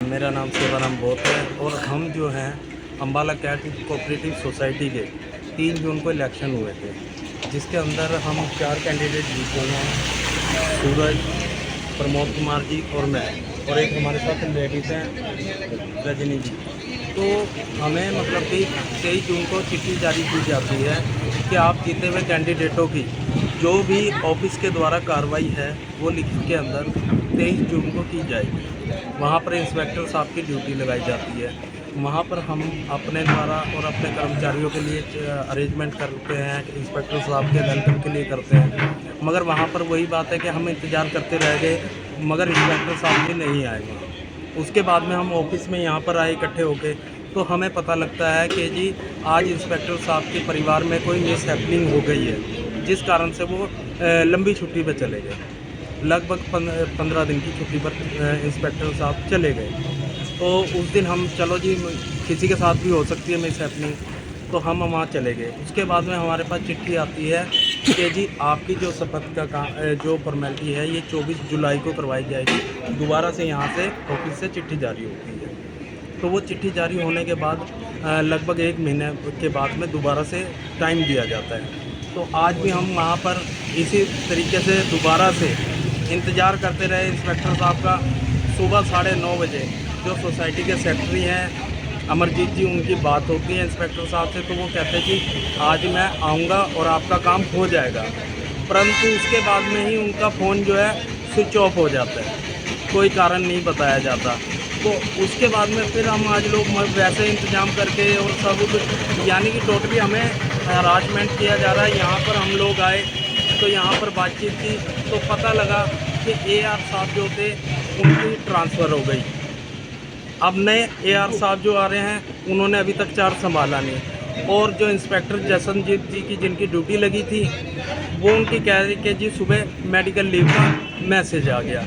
मेरा नाम सेवाराम बोत है और हम जो हैं अम्बाला कैट कोऑपरेटिव सोसाइटी के 3 जून को इलेक्शन हुए थे, जिसके अंदर हम 4 कैंडिडेट जीते हैं। सूरज, प्रमोद कुमार जी और मैं, और एक हमारे साथ लेडीज़ हैं रजनी जी। तो हमें मतलब कि 23 जून को चिट्ठी जारी की जाती है कि आप जीते हुए कैंडिडेटों की जो भी ऑफिस के द्वारा कार्रवाई है वो लिख के अंदर 23 जून को की जाएगी। वहाँ पर इंस्पेक्टर साहब की ड्यूटी लगाई जाती है। वहाँ पर हम अपने द्वारा और अपने कर्मचारियों के लिए अरेंजमेंट करते हैं, इंस्पेक्टर साहब के वेलकम के लिए करते हैं। मगर वहाँ पर वही बात है कि हम इंतज़ार करते रह गए, मगर इंस्पेक्टर साहब भी नहीं आए वहाँ। उसके बाद में हम ऑफिस में यहाँ पर आए इकट्ठे होके, तो हमें पता लगता है कि जी आज इंस्पेक्टर साहब के परिवार में कोई मिसहैपनिंग हो गई है, जिस कारण से वो लंबी छुट्टी पे चले गए। लगभग 15 दिन की छुट्टी पर इंस्पेक्टर साहब चले गए। तो उस दिन हम चलो जी किसी के साथ भी हो सकती है मिसहैपनिंग, तो हम वहाँ चले गए। उसके बाद में हमारे पास चिट्ठी आती है कि जी आपकी जो शपथ का जो फॉर्मेलिटी है ये 24 जुलाई को करवाई जाएगी। दोबारा से यहाँ से ऑफिस से चिट्ठी जारी होती है। तो वो चिट्ठी जारी होने के बाद लगभग 1 महीने के बाद में दोबारा से टाइम दिया जाता है। तो आज भी हम वहाँ पर इसी तरीके से दोबारा से इंतज़ार करते रहे इंस्पेक्टर साहब का। सुबह 9:30 बजे जो सोसाइटी के सेक्रेटरी हैं अमरजीत जी, उनकी बात होती है इंस्पेक्टर साहब से, तो वो कहते हैं कि आज मैं आऊँगा और आपका काम हो जाएगा। परंतु उसके बाद में ही उनका फ़ोन जो है स्विच ऑफ हो जाता है, कोई कारण नहीं बताया जाता। तो उसके बाद में फिर हम आज लोग वैसे इंतज़ाम करके और सब कुछ, यानी कि टोटली हमें हरासमेंट किया जा रहा है। यहाँ पर हम लोग आए तो यहाँ पर बातचीत की तो पता लगा कि एआर साहब जो थे उनकी ट्रांसफ़र हो गई। अब नए एआर साहब जो आ रहे हैं उन्होंने अभी तक चार्ज संभाला नहीं, और जो इंस्पेक्टर जसनजीत जी की जिनकी ड्यूटी लगी थी वो उनकी कह रही कि जी सुबह मेडिकल लीव का मैसेज आ गया,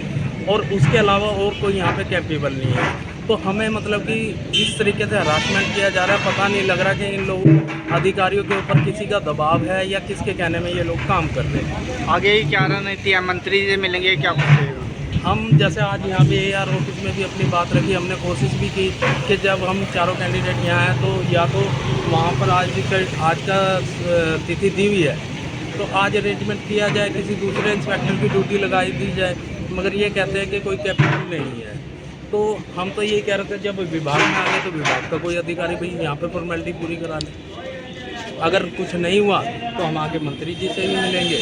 और उसके अलावा और कोई यहाँ पे कैपेबल नहीं है। तो हमें मतलब कि इस तरीके से हरासमेंट किया जा रहा है, पता नहीं लग रहा कि इन लोगों अधिकारियों के ऊपर किसी का दबाव है या किसके कहने में ये लोग काम कर रहे हैं। आगे ही क्या रणनीति है? मंत्री से मिलेंगे, क्या कुछ रहेगा? हम जैसे आज यहाँ पे एआर ऑफिस में भी अपनी बात रखी, हमने कोशिश भी की कि जब हम चारों कैंडिडेट यहाँ हैं तो या तो वहाँ पर आज का तिथि दी हुई है तो आज अरेंजमेंट किया जाए, किसी दूसरे इंस्पेक्टर की ड्यूटी लगाई दी जाए, मगर ये कहते हैं कि कोई कैपेबल नहीं है। तो हम तो यही कह रहे थे जब विभाग में आ गए तो विभाग का कोई अधिकारी भाई यहाँ पे फॉर्मेलिटी पूरी करा लें। अगर कुछ नहीं हुआ तो हम आगे मंत्री जी से भी मिलेंगे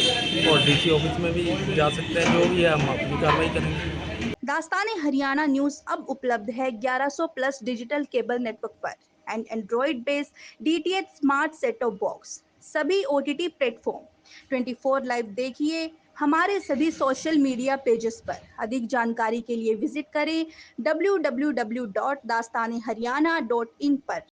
और डीसी ऑफिस में भी जा सकते हैं, जो भी है हम अपनी कार्रवाई करेंगे। दास्तान हरियाणा न्यूज अब उपलब्ध है 1100 प्लस डिजिटल केबल नेटवर्क पर and Android based DTH smart set top box, सभी ओटीटी प्लेटफॉर्म 24 लाइव देखिए हमारे सभी सोशल मीडिया पेजेस पर। अधिक जानकारी के लिए विजिट करें www.dastaneharyana.in पर।